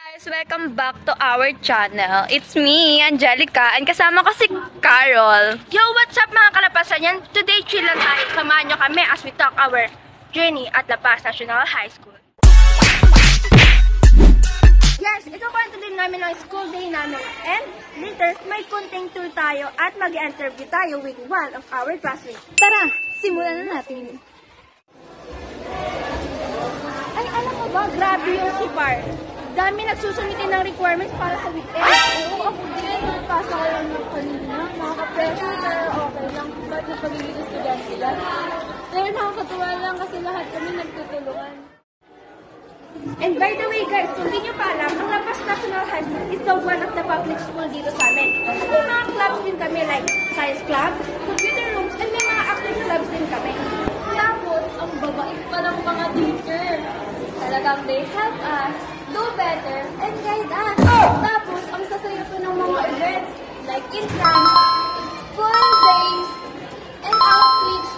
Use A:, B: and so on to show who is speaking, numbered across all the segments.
A: Guys, welcome back to our channel. It's me, Angelica, and kasama ko si Carol.
B: Yo, what's up mga kalapasan yan? Today, chill lang tayo. Samahan nyo kami as we talk our journey at La Paz National High School. Yes, ito kwento din namin ang school day namin. And later, may konting tour tayo at mag-interview tayo with one of our classmates.
A: Tara, simulan na natin.
B: Ay, alam mo ba? Grabe yung sipar. Dami nagsusumitin ng requirements para sa weekend.
C: Oo, ako din. Nagpasa ko lang ng kanina. Nakaka-pressure pero okay lang. Ba't na pagiging estudyante lang? Pero nakakatuwa lang kasi lahat kami nagtutulungan.
B: And by the way guys, kung di nyo pa alam, ang La Paz National High School is the one of the public school dito sa amin. At may mga clubs din kami like science club, computer rooms, and may mga active clubs din kami.
C: Tapos, ang babait pa ng mga teacher. Talagang they help us do better and guide us. Tapos, ang sasaya po ng mga events like intrams, school days, and outreach.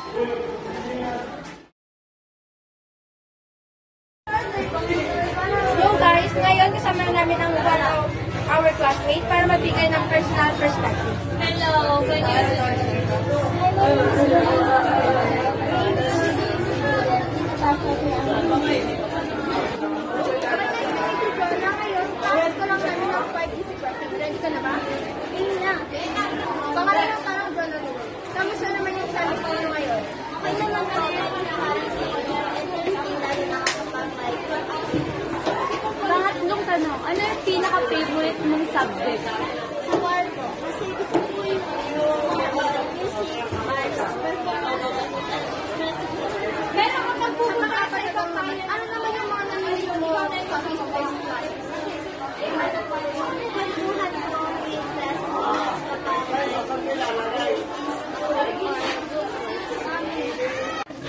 B: So guys, ngayon kasama namin ang one of our classmates para magbigay ng personal perspective.
C: Hello, ganyan.
B: Ready ka na ba? Ayun na. Pangalan parang gano'n. Kamusta naman yung service mo ngayon?
C: Okay naman kami. Pangatlong tanong, ano yung pinaka-favorite mong subject?
B: War ko. Kasi gusto ko yung music, arts, performance.
C: Pero kapag pumunta ka sa
B: Ano naman yung mga nangyayari mo sa face-to-face class?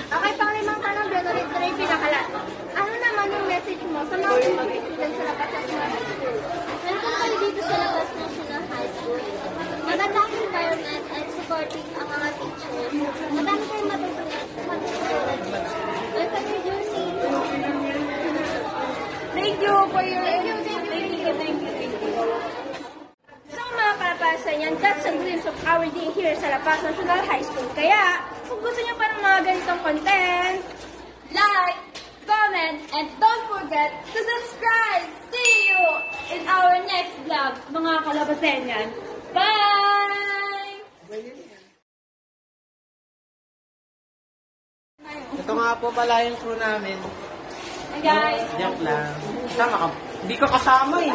B: Okay, panglimang tanong, January 3, pinakalat. Ano naman yung message mo sa mga students sa La Paz National High School?
C: Welcome kayo dito sa La Paz National High School. Magandang environment at supporting ang mga teachers. Madami kayong matutunan dito. Welcome your journey.
B: Thank you for your... Thank you. So mga kalapasan yan, that's a glimpse of our day here sa La Paz National High School. Kaya, kung gusto nyo pa ng mga ganitong content,
C: Like, comment, and don't forget to subscribe. See you in our next vlog, mga kalabasan yan. Bye!
D: Ito nga po pala yung crew namin.
C: Hi guys!
D: Joke lang. Tama ka. Hindi ka kasama eh.